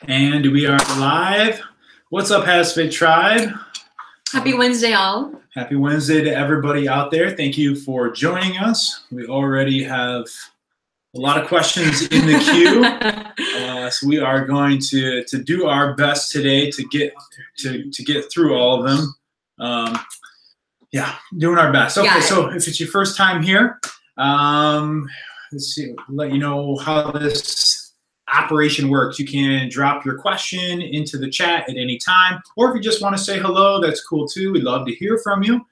And we are live. What's up, HasFit Tribe? Happy Wednesday, all. Happy Wednesday to everybody out there. Thank you for joining us. We already have a lot of questions in the queue. So we are going to do our best today to get through all of them. Yeah, doing our best. Okay, so if it's your first time here, let's see, let you know how this operation works. You can drop your question into the chat at any time, or if you just want to say hello, that's cool too. We'd love to hear from you.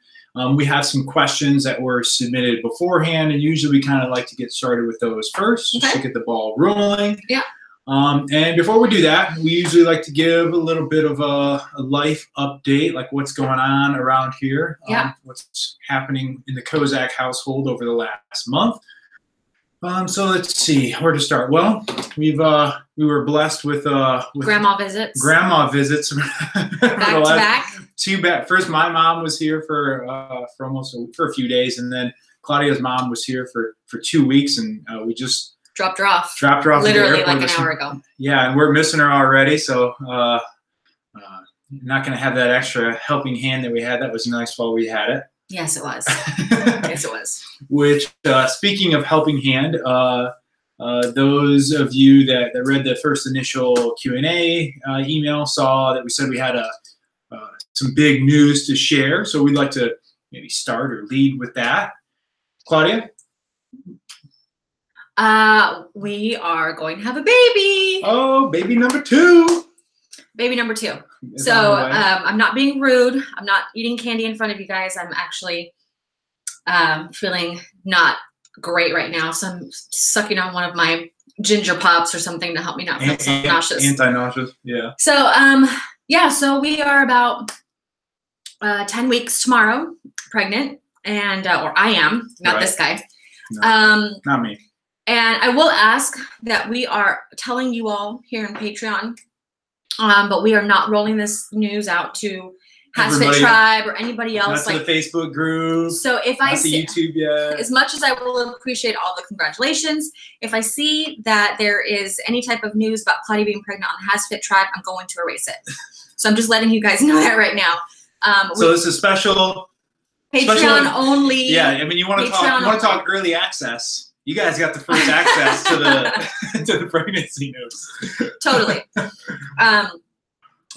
We have some questions that were submitted beforehand, and usually we kind of like to get started with those first, just to get the ball rolling. Yeah. And before we do that, we usually like to give a little bit of a life update, like what's going on around here, what's happening in the Kozak household over the last month. So let's see where to start. Well, we were blessed with grandma visits. Grandma visits back to back. First, my mom was here for a few days, and then Claudia's mom was here for 2 weeks, and we just dropped her off literally like an hour ago. Yeah, and we're missing her already. So not going to have that extra helping hand that we had. That was nice while we had it. Yes, it was. Yes, it was. Which, speaking of helping hand, those of you that read the first initial Q&A email saw that we said we had some big news to share. So we'd like to maybe start or lead with that. Claudia? We are going to have a baby. Oh, baby number 2. Baby number 2. So I'm not being rude. I'm not eating candy in front of you guys. I'm actually feeling not great right now. So I'm sucking on one of my ginger pops or something to help me not feel so nauseous. Anti-nauseous, yeah. So so we are about 10 weeks tomorrow, pregnant, and or I am, not this guy. No, not me. And I will ask that we are telling you all here in Patreon. But we are not rolling this news out to HasFit Tribe or anybody else. Not to the Facebook group. So if I see YouTube yet. As much as I will appreciate all the congratulations, if I see that there is any type of news about Claudia being pregnant on HasFit Tribe, I'm going to erase it. So I'm just letting you guys know that right now. So this is special. Patreon only. Yeah, I mean, you want to talk early access. You guys got the first access to the pregnancy news. Totally.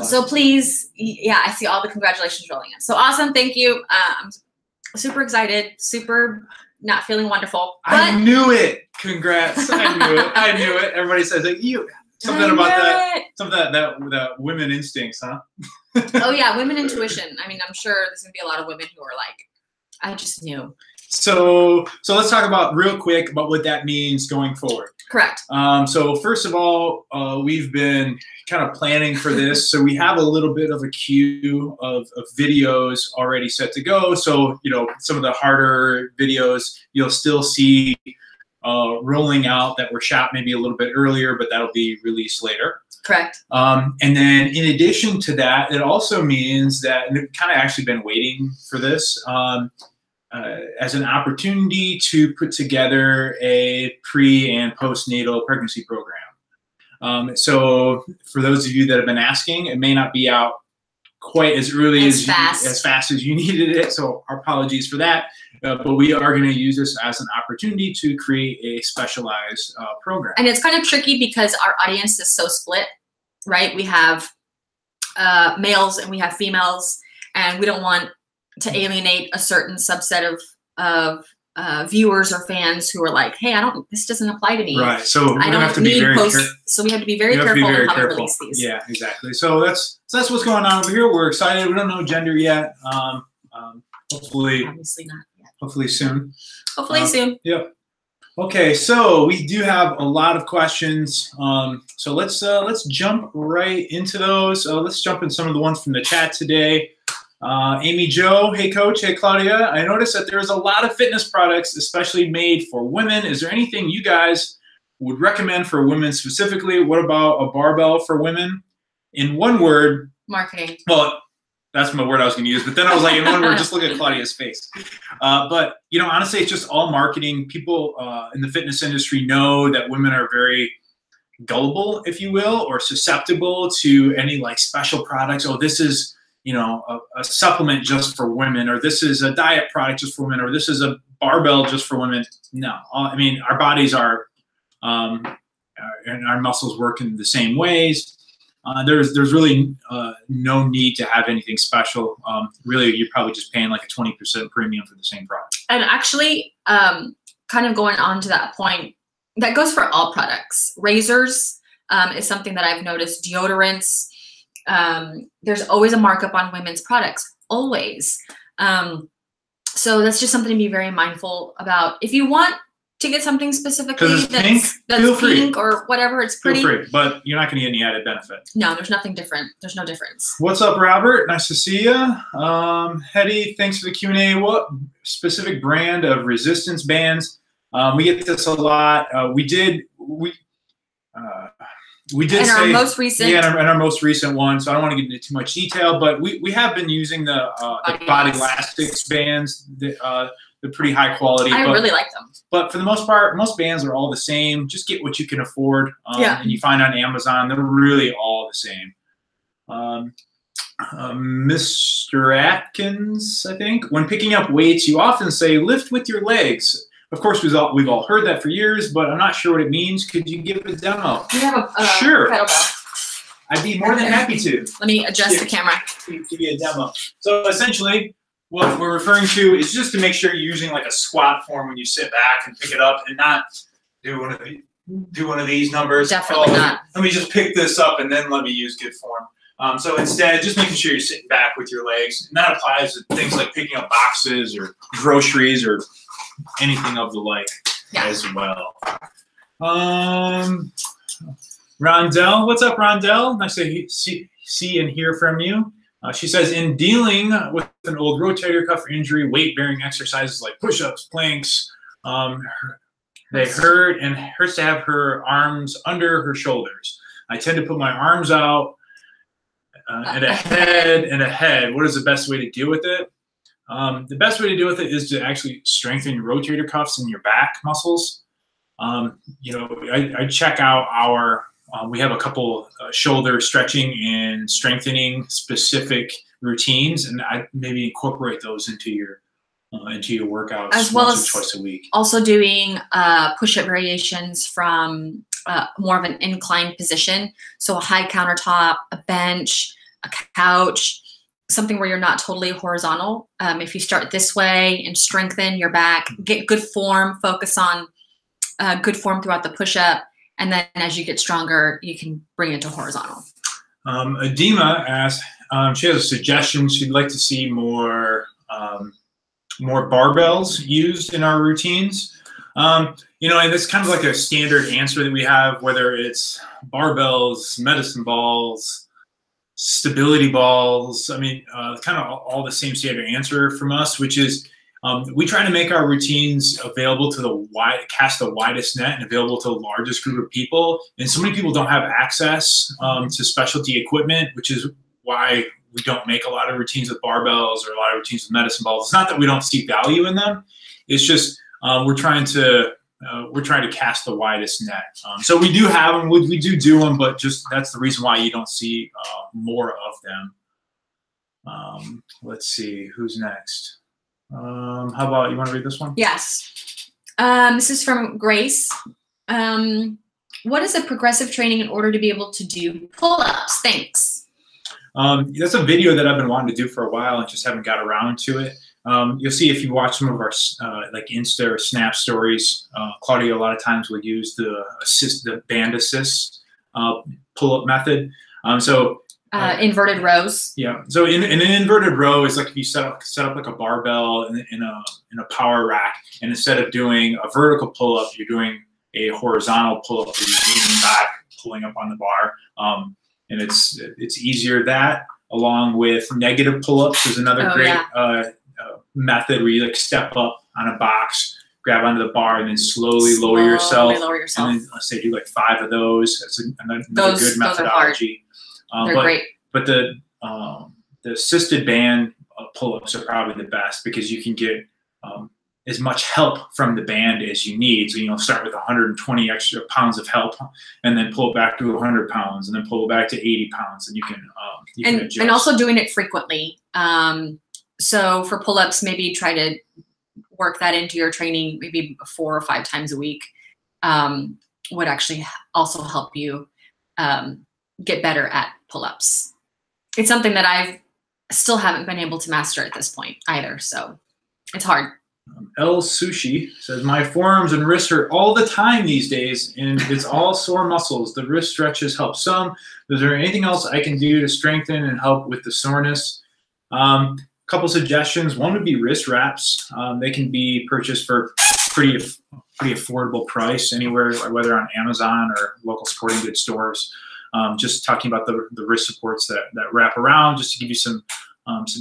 So please, I see all the congratulations rolling in. So awesome, thank you. I'm super excited, super not feeling wonderful. But I knew it. Congrats. I knew it. I knew it. Everybody says like something about that women instincts, huh? Oh yeah, women intuition. I mean, I'm sure there's gonna be a lot of women who are like, I just knew. So let's talk about real quick about what that means going forward. Correct. So first of all, we've been kind of planning for this. So we have a little bit of a queue of videos already set to go. So, some of the harder videos you'll still see rolling out that were shot maybe a little bit earlier, but that'll be released later. Correct. And then in addition to that, it also means that, and we've kind of actually been waiting for this, as an opportunity to put together a pre- and postnatal pregnancy program. So for those of you that have been asking, it may not be out quite as early as fast as you needed it. So our apologies for that. But we are going to use this as an opportunity to create a specialized program. And it's kind of tricky because our audience is so split, right? We have males and we have females, and we don't want to alienate a certain subset of viewers or fans who are like, hey, this doesn't apply to me. Right. So I don't have to be very careful. So we have to be very careful on how we release these. Yeah, exactly. So that's what's going on over here. We're excited. We don't know gender yet. Hopefully. Obviously not yet. Hopefully soon. Hopefully soon. Yep. Okay, so we do have a lot of questions. So let's jump right into those. Let's jump in some of the ones from the chat today. Amy Jo, hey coach, hey Claudia. I noticed that there's a lot of fitness products, especially made for women. Is there anything you guys would recommend for women specifically? What about a barbell for women? In one word, marketing. Well, that's my word I was going to use, but then I was like, in one word, just look at Claudia's face. But honestly, it's just all marketing. People in the fitness industry know that women are very gullible, if you will, or susceptible to any like special products. Oh, this is, you know, a supplement just for women, or this is a diet product just for women, or this is a barbell just for women. No, I mean, our bodies are, and our muscles work in the same ways. There's really no need to have anything special. Really, you're probably just paying like a 20% premium for the same product. And actually, kind of going on to that point, that goes for all products. Razors is something that I've noticed. Deodorants. There's always a markup on women's products, always. So that's just something to be very mindful about. If you want to get something specifically that's pink or whatever, it's pretty. Feel free, but you're not going to get any added benefit. No, there's nothing different. There's no difference. What's up, Robert? Nice to see you. Hetty, thanks for the Q&A. What specific brand of resistance bands? We get this a lot. We did in our most recent. Yeah, in our most recent one. So I don't want to get into too much detail, but we have been using the Body Elastics bands. They're pretty high quality. I really like them. But for the most part, most bands are all the same. Just get what you can afford. And you find on Amazon, they're really all the same. Mr. Atkins, I think, when picking up weights, you often say lift with your legs. Of course, we've all heard that for years, but I'm not sure what it means. Could you give a demo? Do you have a sure. kettlebell? I'd be more than happy to. Let me adjust the camera. Give you a demo. So essentially, what we're referring to is just to make sure you're using like a squat form when you sit back and pick it up, and not do one of these numbers. Definitely not. Let me just pick this up and then let me use good form. So instead, just making sure you're sitting back with your legs, and that applies to things like picking up boxes or groceries or anything of the like as well. Rondell, what's up, Rondell? Nice to see and hear from you. She says, in dealing with an old rotator cuff injury, weight-bearing exercises like push-ups, planks, they hurt, and hurts to have her arms under her shoulders. I tend to put my arms out and a head. What is the best way to deal with it? The best way to deal with it is to actually strengthen your rotator cuffs and your back muscles. You know, I check out our, we have a couple shoulder stretching and strengthening specific routines, and I maybe incorporate those into your workouts as well once or twice a week. Also doing push-up variations from more of an inclined position. So a high countertop, a bench, a couch, something where you're not totally horizontal. If you start this way and strengthen your back, get good form, focus on good form throughout the push-up, and then as you get stronger, you can bring it to horizontal. Adema asked, she has a suggestion. She'd like to see more barbells used in our routines. You know, and it's kind of like a standard answer that we have, whether it's barbells, medicine balls, stability balls. I mean, kind of all the same standard answer from us, which is we try to make our routines available to cast the widest net and available to the largest group of people. And so many people don't have access to specialty equipment, which is why we don't make a lot of routines with barbells or a lot of routines with medicine balls. It's not that we don't see value in them. It's just we're trying to cast the widest net. So we do have them, we do them, but just that's the reason why you don't see more of them. Let's see, who's next? How about, you want to read this one? Yes. This is from Grace. What is a progressive training in order to be able to do pull-ups? Thanks. That's a video that I've been wanting to do for a while and just haven't got around to it. You'll see if you watch some of our like Insta or Snap stories, Claudia a lot of times will use the band assist pull-up method. Inverted rows. Yeah. So in an inverted row is like if you set up like a barbell in a power rack, and instead of doing a vertical pull-up, you're doing a horizontal pull-up. Where you're leaning back, pulling up on the bar, and it's easier that, along with negative pull-ups is another great method where you like step up on a box, grab onto the bar, and then slowly lower yourself. And then let's say do like 5 of those. That's another good methodology. They're great. But the assisted band pull-ups are probably the best because you can get as much help from the band as you need. So, start with 120 extra pounds of help, and then pull it back to 100 pounds, and then pull it back to 80 pounds, and you can adjust. And also doing it frequently. So for pull-ups, maybe try to work that into your training, maybe 4 or 5 times a week, would actually also help you get better at pull-ups. It's something that I still haven't been able to master at this point either, so it's hard. El Sushi says, my forearms and wrists hurt all the time these days, and it's all sore muscles. The wrist stretches help some. Is there anything else I can do to strengthen and help with the soreness? Couple suggestions. One would be wrist wraps. They can be purchased for pretty affordable price anywhere, whether on Amazon or local sporting goods stores. Just talking about the wrist supports that wrap around, just to give you some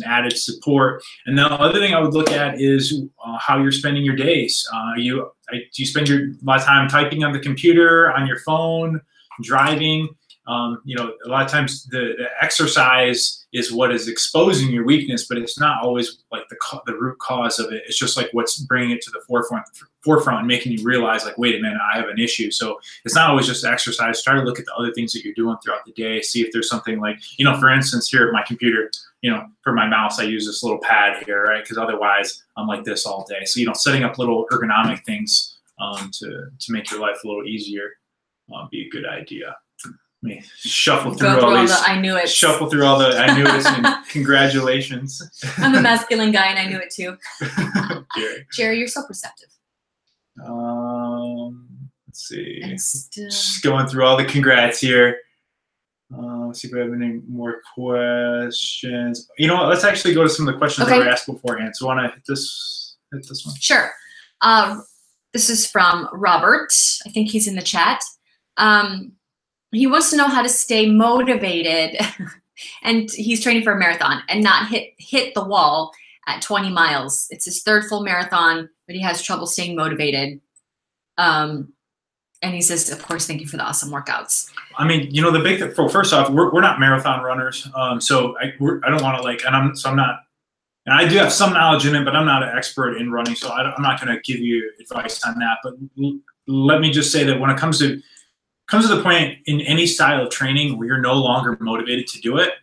added support. And the other thing I would look at is how you're spending your days. Do you spend a lot of time typing on the computer, on your phone, driving? A lot of times the exercise is what is exposing your weakness, but it's not always like the root cause of it. It's just like what's bringing it to the forefront and making you realize, like, wait a minute, I have an issue. So it's not always just exercise. Try to look at the other things that you're doing throughout the day. See if there's something like, for instance, here at my computer, for my mouse, I use this little pad here, right? Because otherwise I'm like this all day. So, setting up little ergonomic things to make your life a little easier be a good idea. Let me shuffle through all these. I knew it. Shuffle through all the I knew it, and congratulations. I'm a masculine guy, and I knew it too. Jerry. Jerry, you're so perceptive. Let's see. Just going through all the congrats here. Let's see if we have any more questions. You know what? Let's actually go to some of the questions that were asked beforehand. So, want to hit this one? Sure. This is from Robert. I think he's in the chat. He wants to know how to stay motivated, and he's training for a marathon and not hit the wall at 20 miles. It's his 3rd full marathon, but he has trouble staying motivated. And he says, of course, thank you for the awesome workouts. I mean, the big thing. First off, we're not marathon runners, so I don't want to I'm not. And I do have some knowledge in it, but I'm not an expert in running, so I'm not going to give you advice on that. But let me just say that when it comes to the point in any style of training where you're no longer motivated to do it,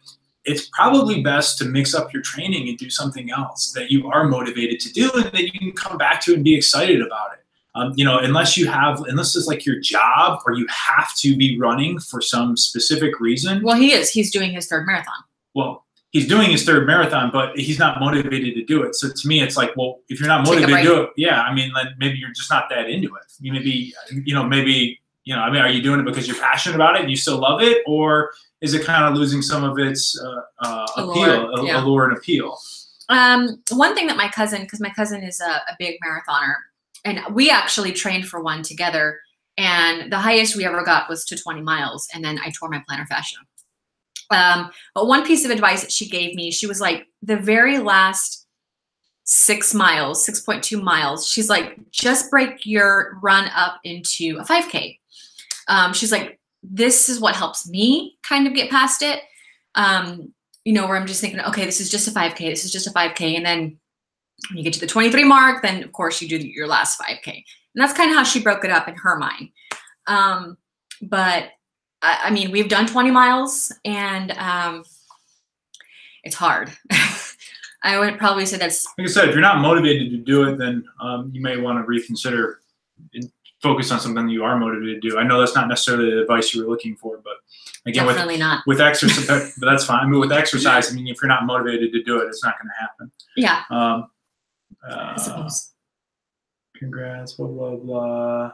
it's probably best to mix up your training and do something else that you are motivated to do and that you can come back to and be excited about it. Unless it's like your job or you have to be running for some specific reason. Well, he's doing his 3rd marathon. Well, he's doing his 3rd marathon, but he's not motivated to do it. So to me, it's like, well, if you're not motivated to do it, then maybe you're just not that into it. Are you doing it because you're passionate about it and you still love it, or is it kind of losing some of its allure and appeal? One thing that my cousin is a big marathoner, and we actually trained for one together, and the highest we ever got was to 20 miles, and then I tore my plantar fascia. But one piece of advice that she gave me, she was like, the very last 6 miles, 6.2 miles, she's like, just break your run up into a 5K. She's like, this is what helps me kind of get past it. Where I'm just thinking, okay, this is just a 5K. This is just a 5K. And then when you get to the 23 mark, then of course you do your last 5K. And that's kind of how she broke it up in her mind. But I mean, we've done 20 miles and it's hard. I would probably say that's. Like I said, if you're not motivated to do it, then you may want to reconsider focus on something you are motivated to do. I know that's not necessarily the advice you were looking for, but again, with exercise, but that's fine. I mean, with exercise, if you're not motivated to do it, it's not going to happen. Yeah. I suppose. Congrats, blah, blah, blah.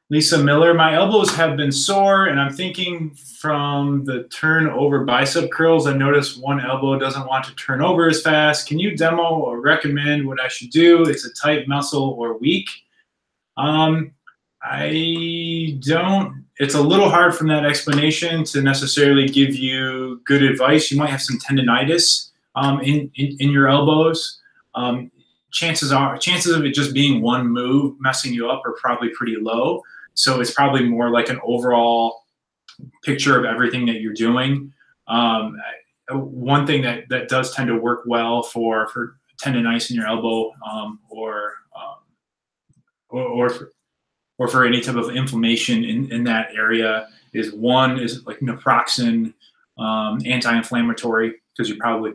Lisa Miller, my elbows have been sore, and I'm thinking from the turn over bicep curls, I noticed one elbow doesn't want to turn over as fast. Can you demo or recommend what I should do? It's a tight muscle or weak. It's a little hard from that explanation to necessarily give you good advice. You might have some tendonitis in your elbows. Chances of it just being one move messing you up are probably pretty low. So it's probably more like an overall picture of everything that you're doing. One thing that does tend to work well for tendonitis in your elbow or or for any type of inflammation in that area is one is like naproxen, anti-inflammatory, because you probably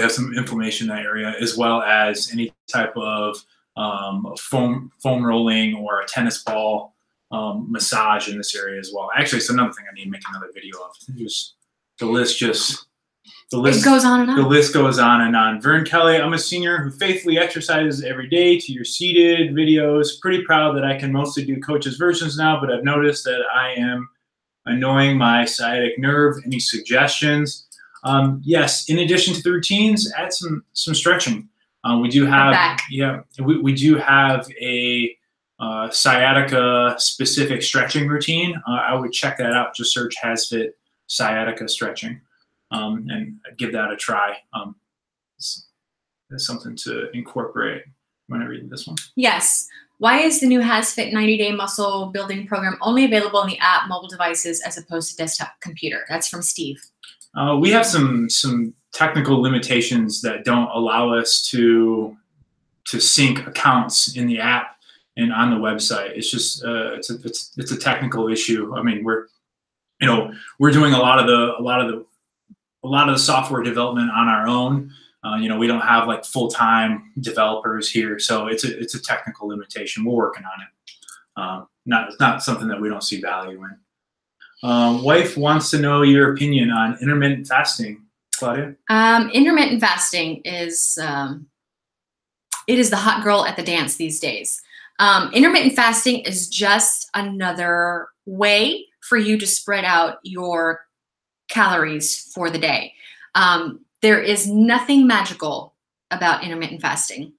have some inflammation in that area, as well as any type of foam rolling or a tennis ball massage in this area as well. Actually, it's another thing I need to make another video of. The list goes on and on. The list goes on and on. Vern Kelly, I'm a senior who faithfully exercises every day to your seated videos. Pretty proud that I can mostly do coach's versions now, but I've noticed that I am annoying my sciatic nerve. Any suggestions? Yes, in addition to the routines, add some stretching. We do have, we do have a sciatica specific stretching routine. I would check that out. Just search HasFit sciatica stretching. And give that a try. It's something to incorporate. Want to read this one? Yes. Why is the new HasFit 90-day muscle building program only available on the app, mobile devices, as opposed to desktop computer? That's from Steve. We have some technical limitations that don't allow us to sync accounts in the app and on the website. It's just it's a technical issue. I mean, we're doing a lot of the software development on our own. We don't have like full-time developers here, so it's a technical limitation. We're working on it. It's not something that we don't see value in. Wife wants to know your opinion on intermittent fasting, Claudia. Intermittent fasting is it is the hot girl at the dance these days. Intermittent fasting is just another way for you to spread out your calories for the day. There is nothing magical about intermittent fasting.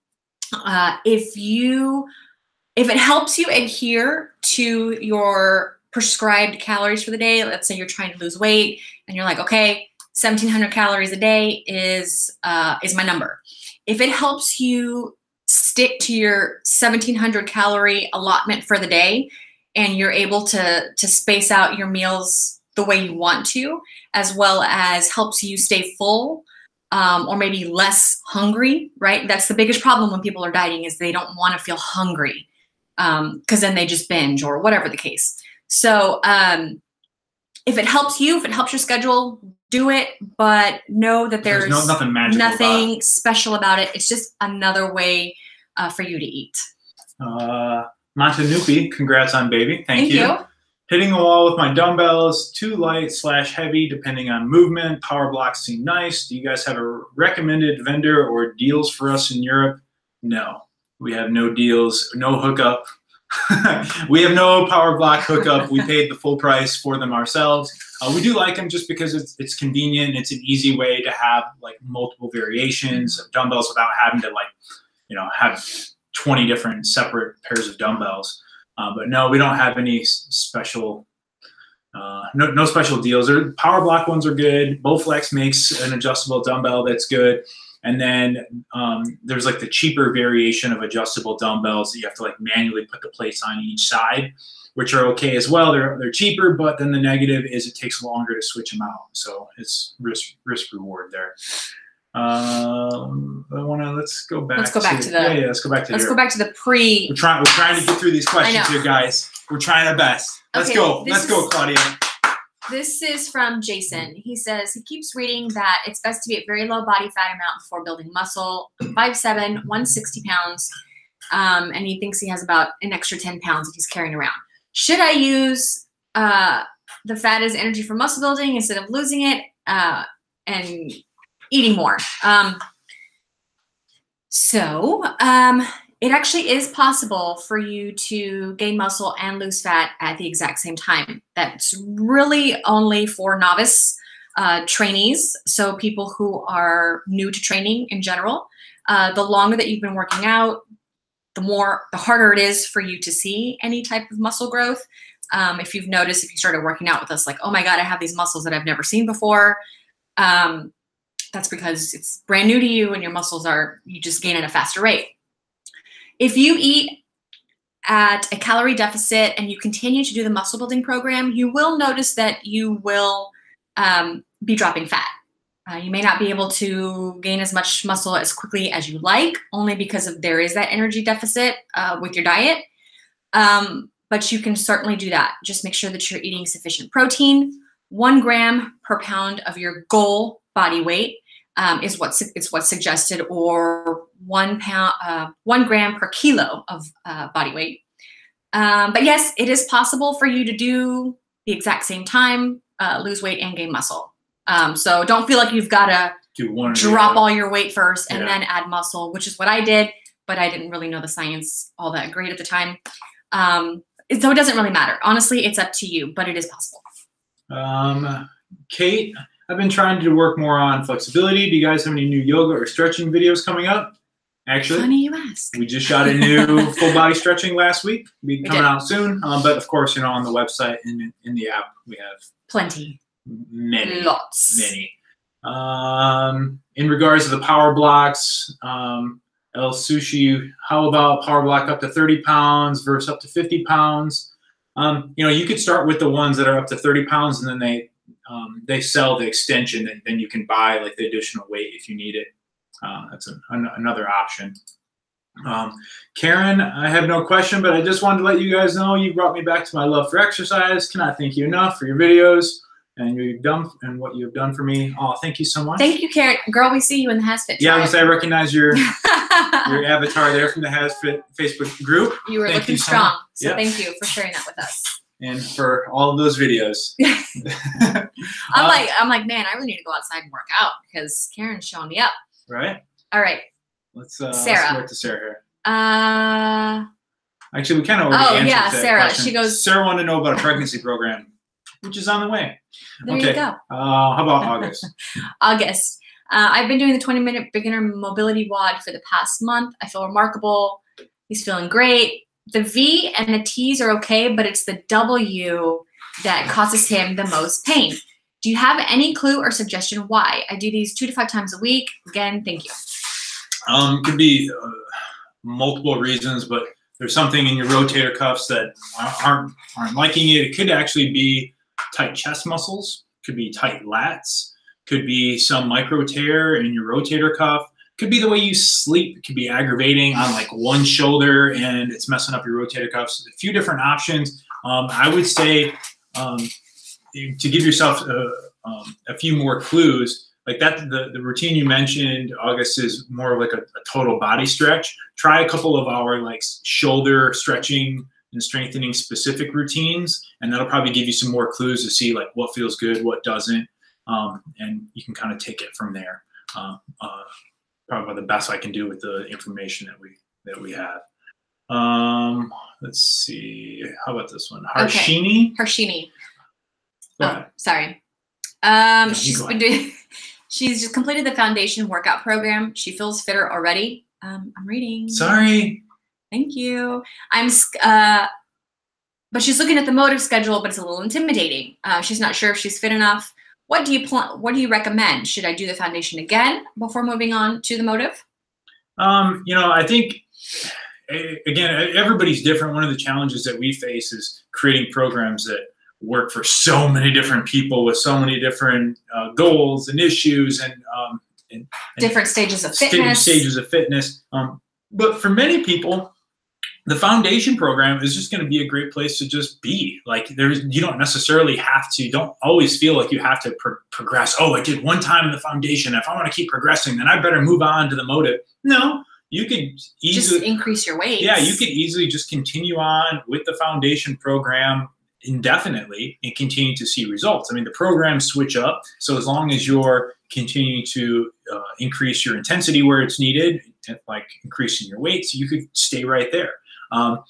If it helps you adhere to your prescribed calories for the day, let's say you're trying to lose weight and you're like, okay, 1,700 calories a day is my number. If it helps you stick to your 1,700 calorie allotment for the day and you're able to space out your meals the way you want to, as well as helps you stay full or maybe less hungry, right? That's the biggest problem when people are dieting is they don't want to feel hungry because then they just binge or whatever the case. So if it helps you, if it helps your schedule, do it, but know that there's nothing magical, nothing special about it. It's just another way for you to eat. Montanupi, congrats on baby. Thank you. Hitting the wall with my dumbbells, too light / heavy, depending on movement. Power blocks seem nice. Do you guys have a recommended vendor or deals for us in Europe? No, we have no deals, no hookup. We have no power block hookup. We paid the full price for them ourselves. We do like them just because it's convenient. It's an easy way to have like multiple variations of dumbbells without having to have 20 different separate pairs of dumbbells. But no, we don't have any special, no special deals. Power block ones are good. Bowflex makes an adjustable dumbbell that's good. And then there's like the cheaper variation of adjustable dumbbells that you have to like manually put the plates on each side, which are okay as well. They're cheaper, but then the negative is it takes longer to switch them out. So it's risk reward there. Let's go back to the pre. We're trying to get through these questions here, guys. We're trying our best. Let's go, Claudia. This is from Jason. He says he keeps reading that it's best to be at very low body fat amount before building muscle. 5'7", 160 pounds, and he thinks he has about an extra 10 pounds that he's carrying around. Should I use the fat as energy for muscle building instead of losing it and eating more? It actually is possible for you to gain muscle and lose fat at the exact same time. That's really only for novice trainees, so people who are new to training in general. The longer that you've been working out, the harder it is for you to see any type of muscle growth. If you've noticed, if you started working out with us, like, oh my God, I have these muscles that I've never seen before. That's because it's brand new to you and your muscles you just gain at a faster rate. If you eat at a calorie deficit and you continue to do the muscle building program, you will notice that you will be dropping fat. You may not be able to gain as much muscle as quickly as you like, only because there is that energy deficit with your diet. But you can certainly do that. Just make sure that you're eating sufficient protein. 1 gram per pound of your goal body weight is what's suggested, or 1 gram per kilo of body weight. But yes, it is possible for you to do the exact same time, lose weight and gain muscle. So don't feel like you've got to drop all your weight first and then add muscle, which is what I did, but I didn't really know the science all that great at the time. So it doesn't really matter. Honestly, it's up to you, but it is possible. Kate, I've been trying to work more on flexibility. Do you guys have any new yoga or stretching videos coming up? Actually, funny you ask. We just shot a new full body stretching last week. Be coming out soon. But of course, on the website and in the app, we have plenty. Lots. In regards to the power blocks, El Sushi, how about power block up to 30 pounds versus up to 50 pounds? You could start with the ones that are up to 30 pounds, and then they sell the extension, and then you can buy like the additional weight if you need it. That's another option. Karen, I have no question, but I just wanted to let you guys know you brought me back to my love for exercise. Cannot thank you enough for your videos and what you've done for me. Oh, thank you so much. Thank you, Karen. Girl, we see you in the HasFit. Yeah, I recognize your avatar there from the HasFit Facebook group. You were looking strong, so thank you for sharing that with us. And for all of those videos. I'm like, man, I really need to go outside and work out because Karen's showing me up. Right. All right. Let's Sarah. Let's go to Sarah here. Actually, we kind of already answered that Sarah. question. She goes. Sarah wanted to know about a pregnancy program, which is on the way. There you go. How about August? August. I've been doing the 20-minute beginner mobility WOD for the past month. I feel remarkable. He's feeling great. The V and the T's are okay, but it's the W that causes him the most pain. Do you have any clue or suggestion why? I do these 2 to 5 times a week. Again, thank you. Could be multiple reasons, but there's something in your rotator cuffs that aren't liking it. It could actually be tight chest muscles. Could be tight lats. Could be some micro tear in your rotator cuff. Could be the way you sleep. It could be aggravating on like one shoulder and it's messing up your rotator cuffs. A few different options. I would say to give yourself a few more clues, like that, the routine you mentioned, August, is more of like a total body stretch. Try a couple of our like shoulder stretching and strengthening specific routines, and that'll probably give you some more clues to see like what feels good, what doesn't, and you can kind of take it from there. Probably the best I can do with the information that we have. Let's see. How about this one? Harshini. Okay. Harshini. Oh, sorry. She's just completed the foundation workout program. She feels fitter already. I'm reading. Sorry. Thank you. But she's looking at the Motive schedule, but it's a little intimidating. She's not sure if she's fit enough. What do you recommend? Should I do the foundation again before moving on to the Motive? I think, again, everybody's different. One of the challenges that we face is creating programs that work for so many different people with so many different goals and issues and different stages of fitness. But for many people, the foundation program is just going to be a great place to just be. Like you don't necessarily have to. Don't always feel like you have to progress. Oh, I did one time in the foundation. If I want to keep progressing, then I better move on to the Motive. No, you could easily just increase your weight. Yeah, you could easily just continue on with the foundation program indefinitely and continue to see results. I mean, the programs switch up. So as long as you're continuing to increase your intensity where it's needed, like increasing your weight, so you could stay right there. And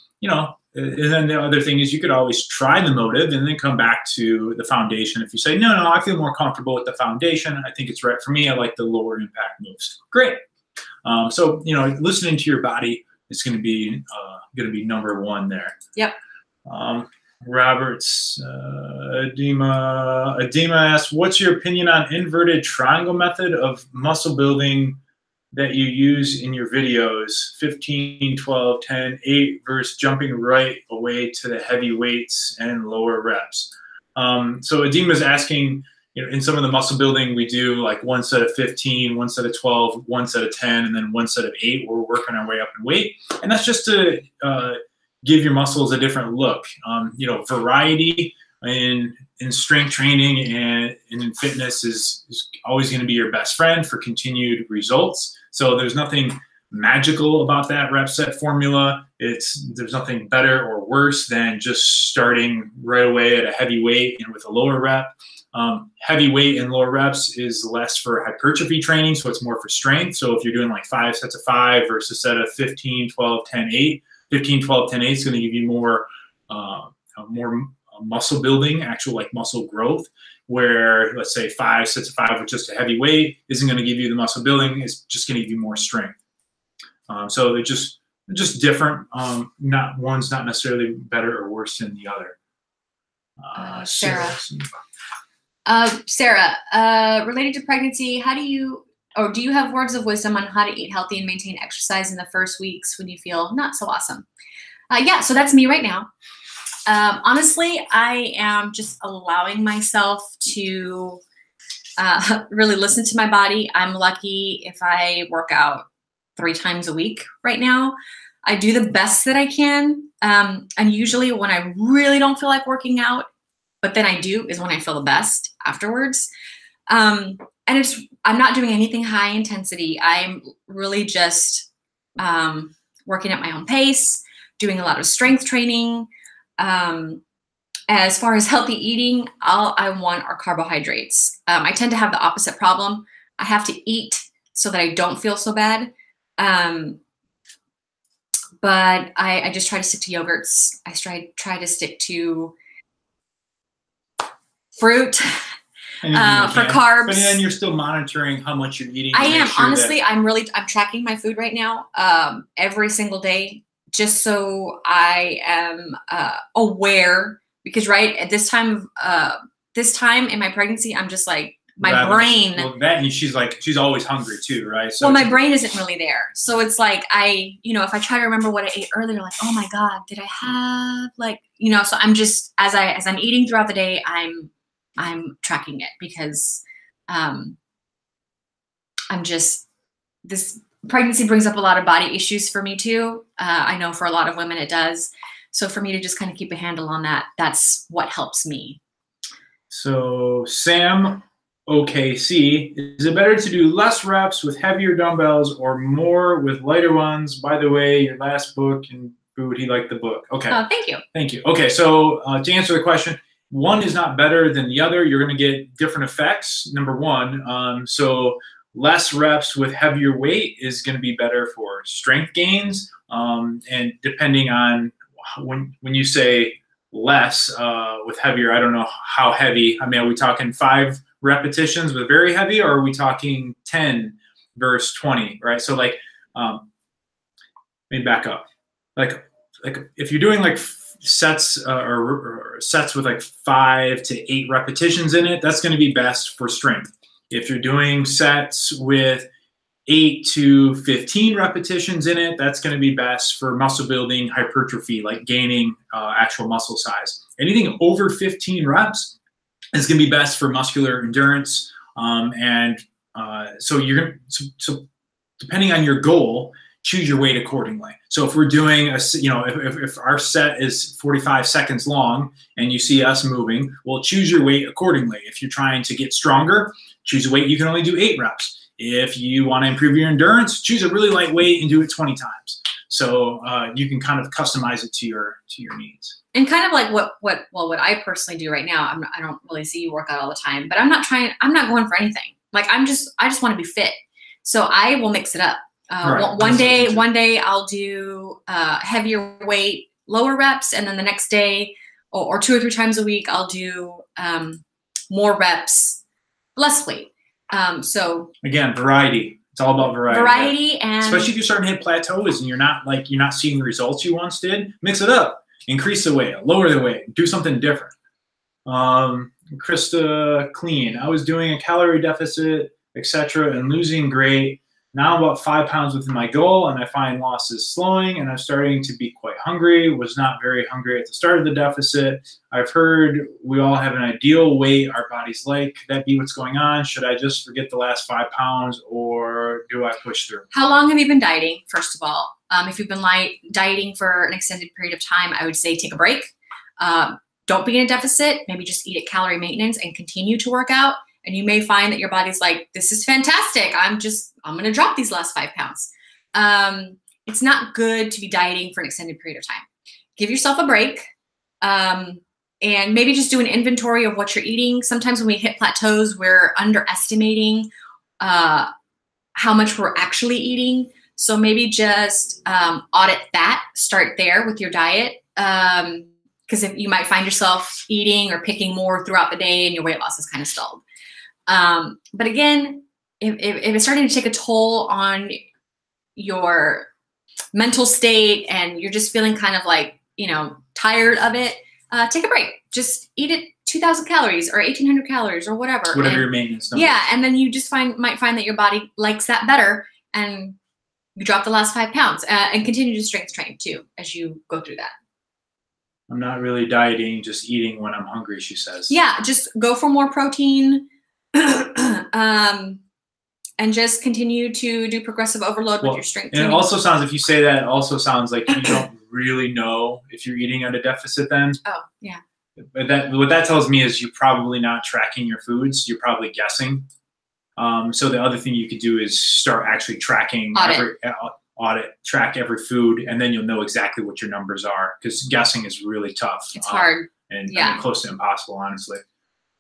then the other thing is you could always try the Motive and then come back to the foundation. If you say, no, I feel more comfortable with the foundation. I think it's right for me. I like the lower impact moves. Great. So listening to your body is going to be number one there. Yep. Roberts, Adema asks, what's your opinion on inverted triangle method of muscle building that you use in your videos, 15, 12, 10, 8, versus jumping right away to the heavy weights and lower reps? So Adema's asking, in some of the muscle building, we do like one set of 15, one set of 12, one set of 10, and then one set of 8, where we're working our way up in weight. And that's just to give your muscles a different look. You know, variety in strength training and in fitness is always going to be your best friend for continued results. So there's nothing magical about that rep set formula. There's nothing better or worse than just starting right away at a heavy weight and with a lower rep. Heavy weight and lower reps is less for hypertrophy training, so it's more for strength. So if you're doing like 5 sets of 5 versus a set of 15, 12, 10, 8, 15, 12, 10, 8 is going to give you more muscle building, actual like muscle growth, where let's say 5 sets of 5 with just a heavy weight isn't going to give you the muscle building. It's just going to give you more strength. So they're just different. One's not necessarily better or worse than the other. Sarah. Sarah, related to pregnancy, do you have words of wisdom on how to eat healthy and maintain exercise in the first weeks when you feel not so awesome? Yeah, so that's me right now. Honestly, I am just allowing myself to really listen to my body. I'm lucky if I work out 3 times a week right now. I do the best that I can. And usually when I really don't feel like working out, but then I do, is when I feel the best afterwards. And I'm not doing anything high intensity. I'm really just working at my own pace, doing a lot of strength training. As far as healthy eating, all I want are carbohydrates. I tend to have the opposite problem. I have to eat so that I don't feel so bad. But I just try to stick to yogurts. I try to stick to fruit for carbs. But then you're still monitoring how much you're eating. I am. Honestly, I'm tracking my food right now every single day, just so I am aware, because right at this time in my pregnancy, I'm just like, my brain. Well, that, she's always hungry too, right? So well, my brain isn't really there. So it's like if I try to remember what I ate earlier, like, oh my God, did I have so I'm just, as I'm eating throughout the day, I'm tracking it, because this pregnancy brings up a lot of body issues for me too. I know for a lot of women it does. So for me to just kind of keep a handle on that, that's what helps me. So Sam OKC, is it better to do less reps with heavier dumbbells or more with lighter ones? By the way, your last book and food, he liked the book. Okay. Oh, thank you. Thank you. Okay, so to answer the question, one is not better than the other. You're going to get different effects, number one. So less reps with heavier weight is going to be better for strength gains. And depending on when you say less with heavier, I don't know how heavy. I mean, are we talking 5 repetitions with very heavy, or are we talking 10 versus 20, right? So like, let me back up. Like if you're doing like sets or sets with like 5 to 8 repetitions in it, that's going to be best for strength. If you're doing sets with 8 to 15 repetitions in it, that's going to be best for muscle building, hypertrophy, like gaining actual muscle size. Anything over 15 reps is going to be best for muscular endurance. So depending on your goal, choose your weight accordingly. So if we're doing if our set is 45 seconds long and you see us moving, well, choose your weight accordingly. If you're trying to get stronger, choose a weight you can only do 8 reps. If you want to improve your endurance, choose a really light weight and do it 20 times. So you can kind of customize it to your needs. And kind of like what I personally do right now. I don't really see you work out all the time, but I'm not going for anything. Like I just want to be fit. So I will mix it up. Right. One day I'll do heavier weight, lower reps, and then the next day or 2 or 3 times a week I'll do more reps, less weight. So again, variety. It's all about variety. Variety, and especially if you're starting to hit plateaus and you're not seeing the results you once did. Mix it up. Increase the weight, lower the weight, do something different. Krista Clean, I was doing a calorie deficit, etc., and losing great. Now I'm about 5 pounds within my goal, and I find loss is slowing, and I'm starting to be quite hungry. Was not very hungry at the start of the deficit. I've heard we all have an ideal weight our bodies like. Could that be what's going on? Should I just forget the last 5 pounds, or do I push through? How long have you been dieting, first of all? If you've been dieting for an extended period of time, I would say take a break. Don't be in a deficit. Maybe just eat at calorie maintenance and continue to work out. And you may find that your body's like, this is fantastic. I'm going to drop these last 5 pounds. It's not good to be dieting for an extended period of time. Give yourself a break. And maybe just do an inventory of what you're eating. Sometimes when we hit plateaus, we're underestimating how much we're actually eating. So maybe just audit that. Start there with your diet. Because if you might find yourself eating or picking more throughout the day and your weight loss is kind of stalled. But again, if it's starting to take a toll on your mental state and you're just feeling kind of like, tired of it, take a break. Just eat it 2,000 calories or 1,800 calories or whatever. Whatever your maintenance number. Yeah, and then you just might find that your body likes that better, and you drop the last 5 pounds and continue to strength train too as you go through that. I'm not really dieting, just eating when I'm hungry, she says. Yeah, just go for more protein. And just continue to do progressive overload with your strength training. And it also sounds, if you say that, it also sounds like you don't really know if you're eating at a deficit then. Oh, yeah. But what that tells me is you're probably not tracking your foods. You're probably guessing. So the other thing you could do is start actually tracking, track every food, and then you'll know exactly what your numbers are, because guessing is really tough. It's hard. And I mean, close to impossible, honestly.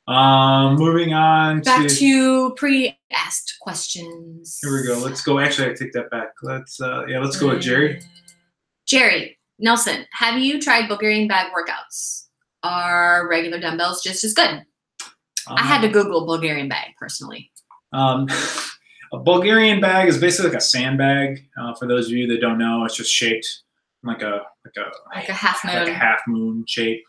Moving on back to pre-asked questions. Here we go. Let's go. Actually, I take that back. Let's go with Jerry. Jerry Nelson, have you tried Bulgarian bag workouts? Are regular dumbbells just as good? I had to Google Bulgarian bag personally. A Bulgarian bag is basically like a sandbag. For those of you that don't know, it's just shaped like a half moon. Like a half moon shape.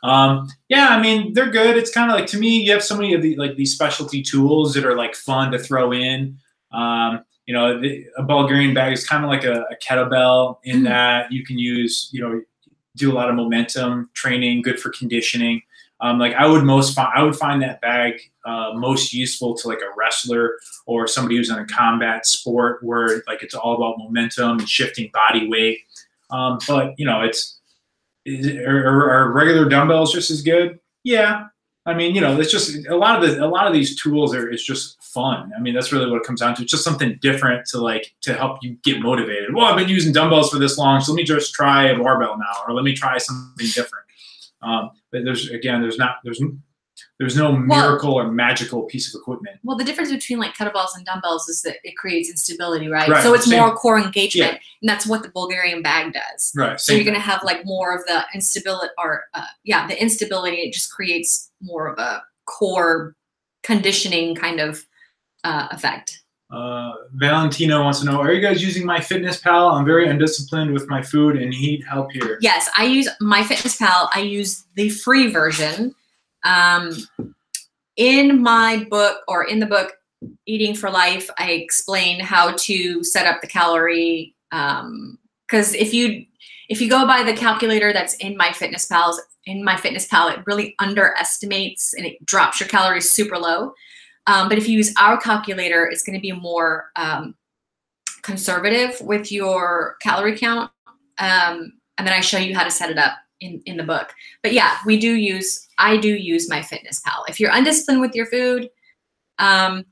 Yeah, I mean, they're good. It's kind of like, to me, you have so many of these specialty tools that are like fun to throw in. A Bulgarian bag is kind of like a kettlebell in that you can use, do a lot of momentum training, good for conditioning. I would find that bag most useful to like a wrestler or somebody who's in a combat sport where like it's all about momentum and shifting body weight. But are regular dumbbells just as good? Yeah. I mean, it's just a lot of these tools it's just fun. I mean, that's really what it comes down to. It's just something different to help you get motivated. Well, I've been using dumbbells for this long, so let me just try a barbell now, or let me try something different. But there's no miracle or magical piece of equipment. Well, the difference between like kettlebells and dumbbells is that it creates instability, right? So it's more core engagement, and that's what the Bulgarian bag does. Right. So you're going to have like more of the instability, or the instability. It just creates more of a core conditioning kind of effect. Valentino wants to know, are you guys using MyFitnessPal? I'm very undisciplined with my food and need help here. Yes, I use MyFitnessPal. I use the free version. In my book, or in the book Eating for Life, I explain how to set up the calorie, because if you go by the calculator that's in MyFitnessPal, it really underestimates and it drops your calories super low. But if you use our calculator, it's going to be more conservative with your calorie count, and then I show you how to set it up in the book. But yeah, I do use MyFitnessPal. If you're undisciplined with your food, and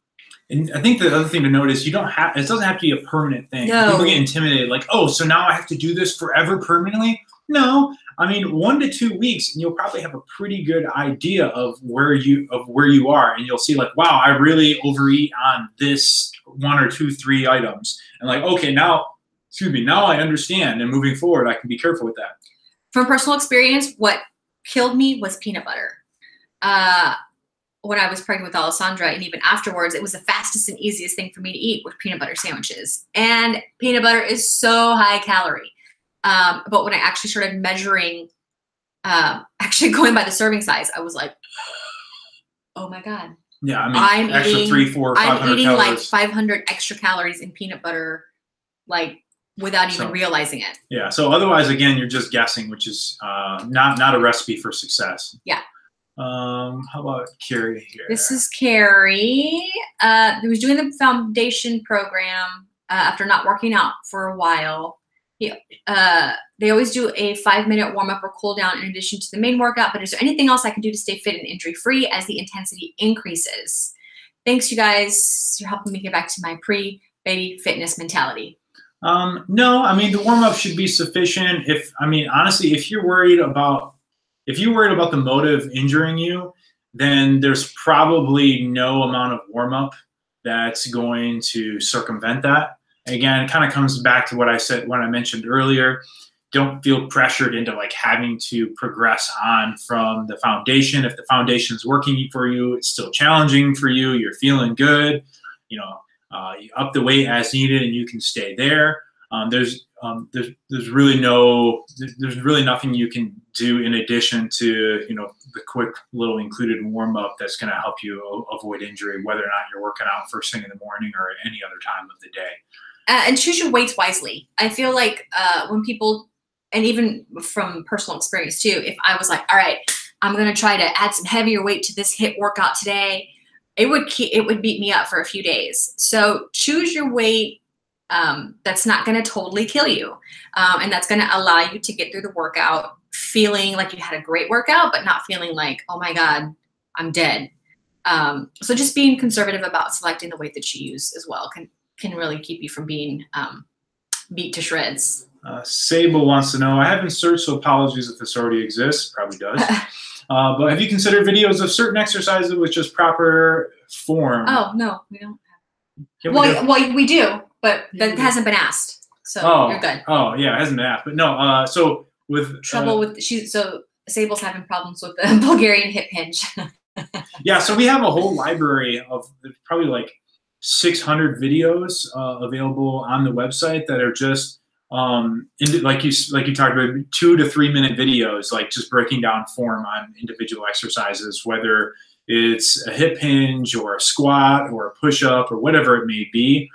I think the other thing to note is it doesn't have to be a permanent thing. No. People get intimidated, like, oh, so now I have to do this forever permanently? No, I mean 1 to 2 weeks, and you'll probably have a pretty good idea of where you are, and you'll see like, wow, I really overeat on this 1 or 2, 3 items, and like, okay, now I understand, and moving forward, I can be careful with that. From personal experience, what killed me was peanut butter. When I was pregnant with Alessandra, and even afterwards, it was the fastest and easiest thing for me to eat, with peanut butter sandwiches. And peanut butter is so high calorie. But when I actually started measuring, actually going by the serving size, I was like, oh my God. Yeah, I mean, extra 300, 400, 500 I'm eating calories. like 500 extra calories in peanut butter, like without even realizing it. Yeah. So otherwise, again, you're just guessing, which is not a recipe for success. Yeah. How about Carrie here? This is Carrie. Who was doing the foundation program after not working out for a while. They always do a 5-minute warm up or cool down in addition to the main workout, but is there anything else I can do to stay fit and injury free as the intensity increases? Thanks, you guys. You're helping me get back to my pre-baby fitness mentality. No, I mean, the warm up should be sufficient. Honestly, if you're worried about the motive injuring you, then there's probably no amount of warm up that's going to circumvent that. Again, it kind of comes back to what I said when I mentioned earlier. Don't feel pressured into like having to progress on from the foundation. If the foundation is working for you, it's still challenging for you. You're feeling good. You up the weight as needed, and you can stay there. There's really nothing you can do in addition to the quick little included warm up that's going to help you avoid injury, whether or not you're working out first thing in the morning or at any other time of the day. And choose your weights wisely. I feel like when people, and even from personal experience too, if I was like, all right, I'm going to try to add some heavier weight to this HIIT workout today, it would beat me up for a few days. So choose your weight that's not going to totally kill you. And that's going to allow you to get through the workout feeling like you had a great workout, but not feeling like, oh my God, I'm dead. So just being conservative about selecting the weight that you use as well can really keep you from being beat to shreds. Sable wants to know, I haven't searched, so apologies if this already exists. Probably does. But have you considered videos of certain exercises with just proper form? Oh, no, we don't. Well, we do, but that hasn't been asked. So you're good. Oh, yeah, it hasn't been asked. But no, so with... So Sable's having problems with the Bulgarian hip hinge. Yeah, so we have a whole library of probably like 600 videos available on the website that are just like you talked about, 2 to 3 minute videos, like just breaking down form on individual exercises, whether it's a hip hinge or a squat or a push-up or whatever it may be.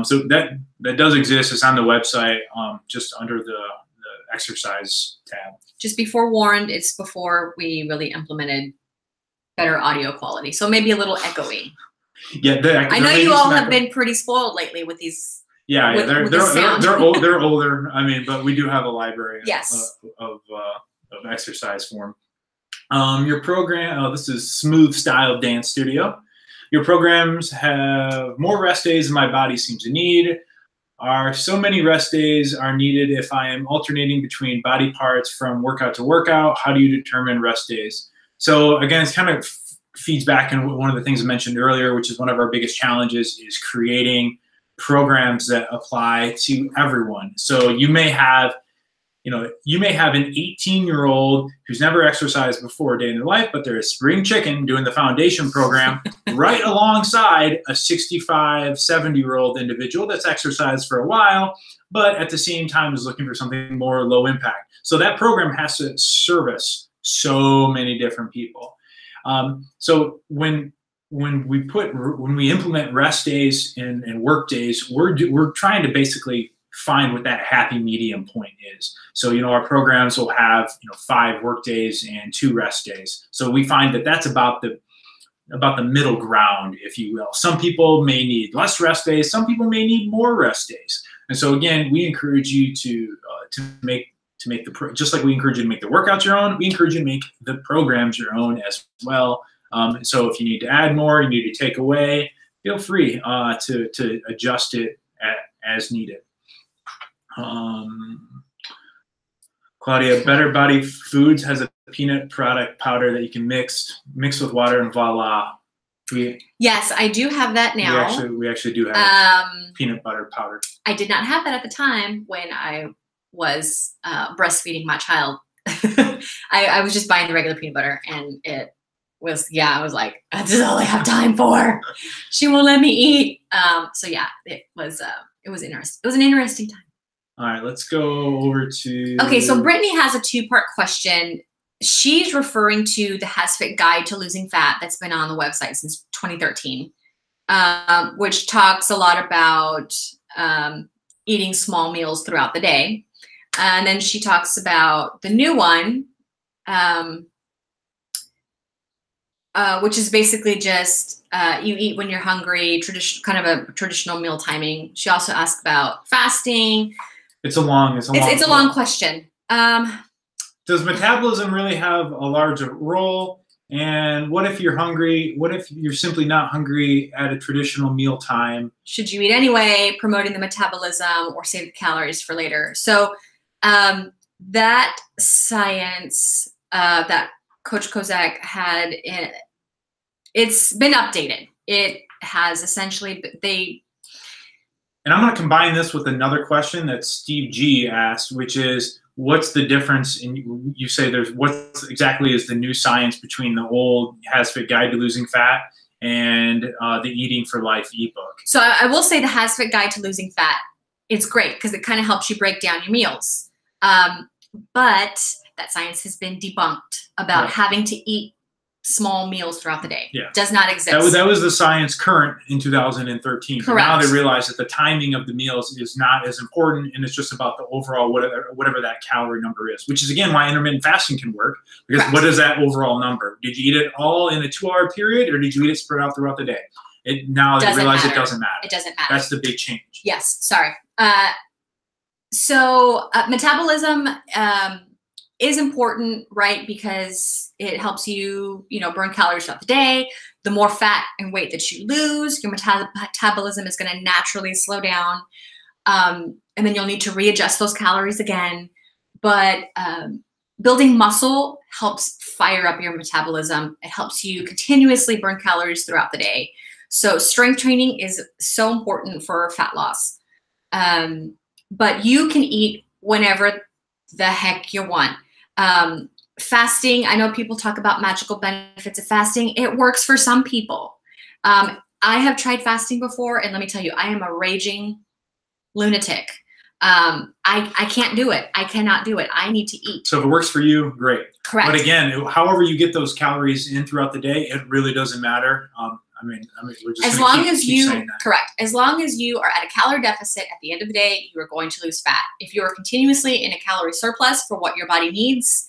So that does exist. It's on the website, just under the exercise tab. Just be forewarned, it's before we really implemented better audio quality, so maybe a little echoey. Yeah, I know you all have been pretty spoiled lately with these. Yeah, they're older. I mean, but we do have a library of exercise form. Your program. This is Smooth Style Dance Studio. Your programs have more rest days than my body seems to need. Are so many rest days are needed if I am alternating between body parts from workout to workout? How do you determine rest days? So again, it's kind of feeds back in one of the things I mentioned earlier, which is one of our biggest challenges, is creating programs that apply to everyone. So you may have an 18-year-old who's never exercised before a day in their life, but they're a spring chicken doing the foundation program right alongside a 65, 70-year-old individual that's exercised for a while, but at the same time is looking for something more low impact. So that program has to service so many different people. So when we implement rest days and work days, we're trying to basically find what that happy medium point is. So, our programs will have, 5 work days and 2 rest days. So we find that that's about the middle ground, if you will. Some people may need less rest days. Some people may need more rest days. And so again, we encourage you to make just like we encourage you to make the workouts your own, we encourage you to make the programs your own as well. So if you need to add more, you need to take away, feel free to adjust it as needed. Claudia, Better Body Foods has a peanut product powder that you can mix with water, and voila. Yes, I do have that now. We actually do have peanut butter powder. I did not have that at the time when I was breastfeeding my child. I was just buying the regular peanut butter, and it was, I was like, this is all I have time for. She won't let me eat. So yeah, it was interesting. It was an interesting time. All right, let's go over to... Okay, so Brittany has a 2-part question. She's referring to the HasFit Guide to Losing Fat that's been on the website since 2013, which talks a lot about eating small meals throughout the day. And then she talks about the new one, which is basically just you eat when you're hungry, kind of a traditional meal timing. She also asked about fasting. It's a long question. Does metabolism really have a larger role? And what if you're hungry? What if you're simply not hungry at a traditional meal time? Should you eat anyway, promoting the metabolism, or save the calories for later? So that science that Coach Kozak had, it's been updated. It has essentially, and I'm going to combine this with another question that Steve G asked, which is, what's the difference in, you say there's, what exactly is the new science between the old HasFit Guide to Losing Fat and the Eating for Life ebook? So I will say the HasFit Guide to Losing Fat, it's great because it kind of helps you break down your meals. But that science has been debunked about having to eat small meals throughout the day. Yeah. Does not exist. That was the science current in 2013. Correct. Now they realize that the timing of the meals is not as important, and it's just about the overall whatever that calorie number is, which is again why intermittent fasting can work, because what is that overall number? Did you eat it all in a 2-hour period, or did you eat it spread out throughout the day? Now they realize it doesn't matter. It doesn't matter. That's the big change. Yes. Sorry. So metabolism is important, right? Because it helps you, burn calories throughout the day. The more fat and weight that you lose, your metabolism is going to naturally slow down. And then you'll need to readjust those calories again. But building muscle helps fire up your metabolism. It helps you continuously burn calories throughout the day. So strength training is so important for fat loss. But you can eat whenever the heck you want. Fasting, I know people talk about magical benefits of fasting. It works for some people. I have tried fasting before, and let me tell you, I am a raging lunatic. I can't do it. I cannot do it. I need to eat. So if it works for you, great. Correct. But again, however you get those calories in throughout the day, it really doesn't matter. We're just as long as you correct. As long as you are at a calorie deficit, at the end of the day, you are going to lose fat. If you are continuously in a calorie surplus for what your body needs,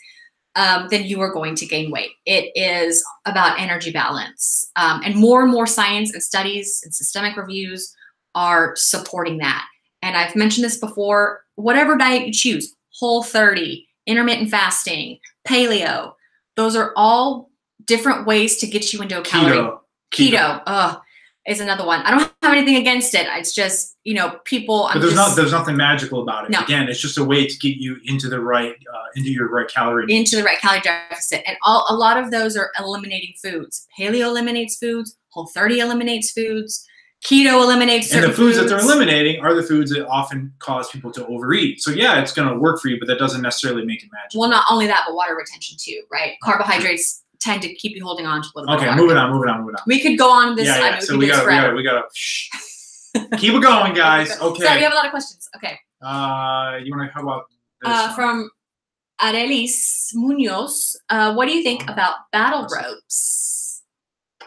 then you are going to gain weight. It is about energy balance, and more science and studies and systemic reviews are supporting that. And I've mentioned this before. Whatever diet you choose, Whole30, intermittent fasting, paleo, those are all different ways to get you into a calorie. Keto is another one. I don't have anything against it. It's just, people. But there's nothing magical about it. No. Again, it's just a way to get you into the right, into your right calorie. Into the right calorie deficit. And a lot of those are eliminating foods. Paleo eliminates foods. Whole30 eliminates foods. Keto eliminates certain foods. And the foods that they're eliminating are the foods that often cause people to overeat. So yeah, it's going to work for you, but that doesn't necessarily make it magical. Well, not only that, but water retention too, right? Carbohydrates tend to keep you holding on to a little bit of water. Moving on. We could go on this. Yeah. So we gotta keep it going, guys. Okay. So we have a lot of questions. Okay. You want to, how about this from Arelis Munoz, what do you think about battle ropes?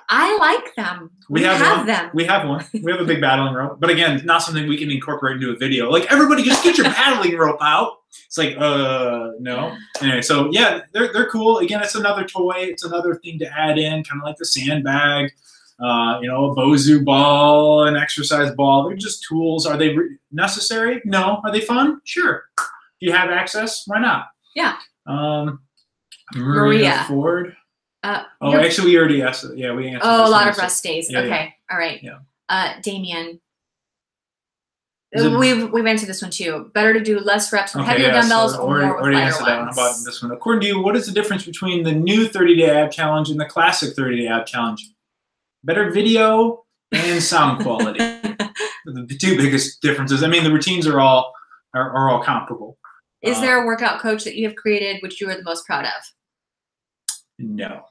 I like them. We have them. We have one. We have a big battling rope. But again, not something we can incorporate into a video. Like, everybody just get your battling rope out. It's like, no. Anyway, so yeah, they're cool. Again, it's another toy. It's another thing to add in, kind of like the sandbag, a Bozu ball, an exercise ball. They're just tools. Are they necessary? No. Are they fun? Sure. If you have access, why not? Yeah. Maria Ford. Actually, we already asked it. Yeah, we answered. A lot of rest days. Yeah, okay, yeah. All right. Yeah. Damien, we've answered this one too. Better to do less reps with heavier dumbbells or more with lighter ones. That one. How about this one? According to you, what is the difference between the new 30-day ab challenge and the classic 30-day ab challenge? Better video and sound quality. The two biggest differences. I mean, the routines are all comparable. Is there a workout coach that you have created which you are the most proud of? No.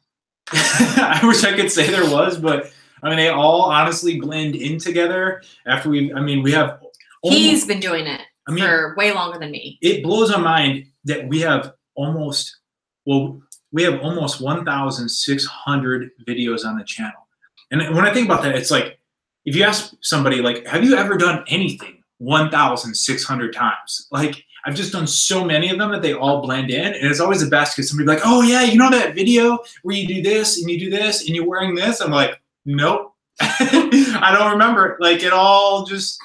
I wish I could say there was, but I mean, they all honestly blend in together. After we have. He's been doing it for way longer than me. It blows my mind that we have almost 1,600 videos on the channel. And when I think about that, it's like, if you ask somebody, like, have you ever done anything 1,600 times? Like, I've just done so many of them that they all blend in, and it's always the best because somebody be like, oh yeah, you know that video where you do this and you do this and you're wearing this? I'm like, nope. I don't remember it. Like, it all just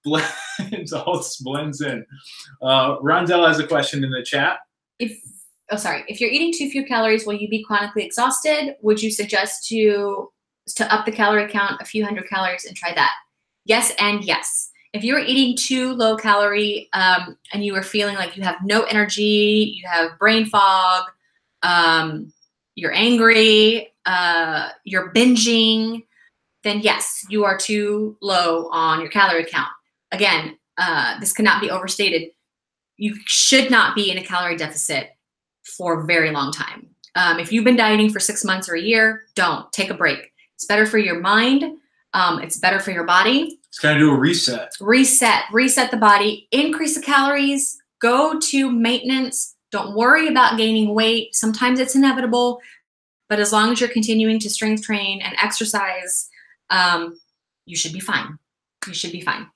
blends in. Rondell has a question in the chat. If you're eating too few calories, will you be chronically exhausted? Would you suggest to up the calorie count a few hundred calories and try that? Yes and yes. If you're eating too low calorie and you are feeling like you have no energy, you have brain fog, you're angry, you're binging, then yes, you are too low on your calorie count. Again, this cannot be overstated. You should not be in a calorie deficit for a very long time. If you've been dieting for 6 months or a year, don't. Take a break. It's better for your mind. It's better for your body. It's got to do a reset. Reset the body, increase the calories, go to maintenance. Don't worry about gaining weight. Sometimes it's inevitable, but as long as you're continuing to strength train and exercise, you should be fine. You should be fine.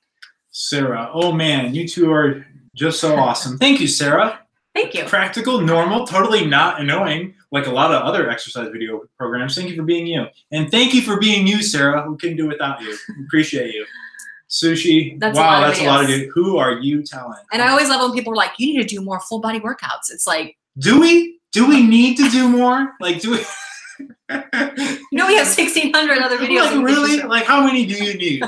Sarah, oh man, you two are just so awesome. Thank you, Sarah. Thank you. Practical, normal, totally not annoying, like a lot of other exercise video programs. Thank you for being you. And thank you for being you, Sarah. We couldn't do without you. Appreciate you. Sushi. That's wow, a that's a lot of it. Who are you telling? And I always love when people are like, you need to do more full body workouts. It's like, do we need to do more? Like, do we? We have 1,600 other videos. Like, really? Like, how many do you need?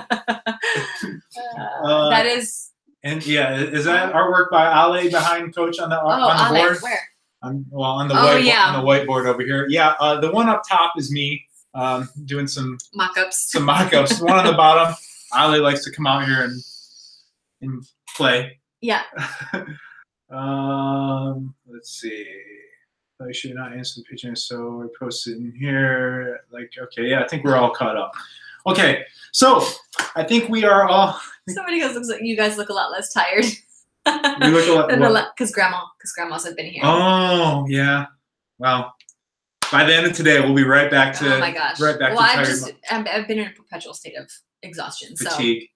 That is. And yeah, is that artwork by Ale behind Coach on the board? Where? On the whiteboard over here. Yeah, the one up top is me doing some mock-ups. The one on the bottom, Ale likes to come out here and play. Yeah. Let's see. I should not answer the picture, so I posted in here. Like, okay, yeah, I think we're all caught up. Okay, so I think we are all. Somebody goes, looks like you guys look a lot less tired. We look a lot. Because grandmas have been here. Oh yeah. Well, by the end of today, we'll be right back to. Oh my gosh. Right back to tired. I've been in a perpetual state of exhaustion. Fatigue. So.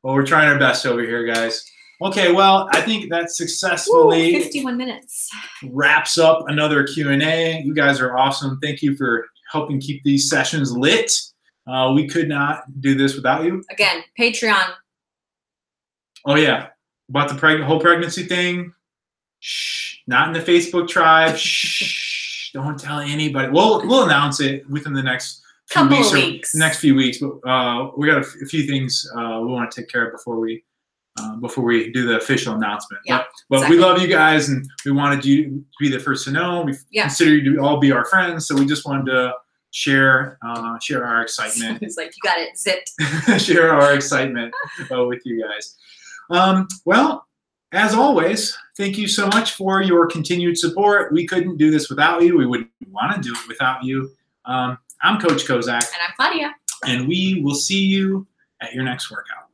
Well, we're trying our best over here, guys. Okay, well, I think that successfully 51 minutes wraps up another Q&A. You guys are awesome. Thank you for helping keep these sessions lit. We could not do this without you. Again, Patreon. Oh yeah, about the whole pregnancy thing. Shh, not in the Facebook tribe. Shh, don't tell anybody. We'll announce it within the next few weeks. Next few weeks, but we got a few things we want to take care of before we do the official announcement. Yeah, but exactly. We love you guys, and we wanted you to be the first to know. We consider you to all be our friends, so we just wanted to share our excitement. It's like, you got it zipped. Share our excitement with you guys. Well, as always, thank you so much for your continued support. We couldn't do this without you. We wouldn't want to do it without you. I'm Coach Kozak. And I'm Claudia. And we will see you at your next workout.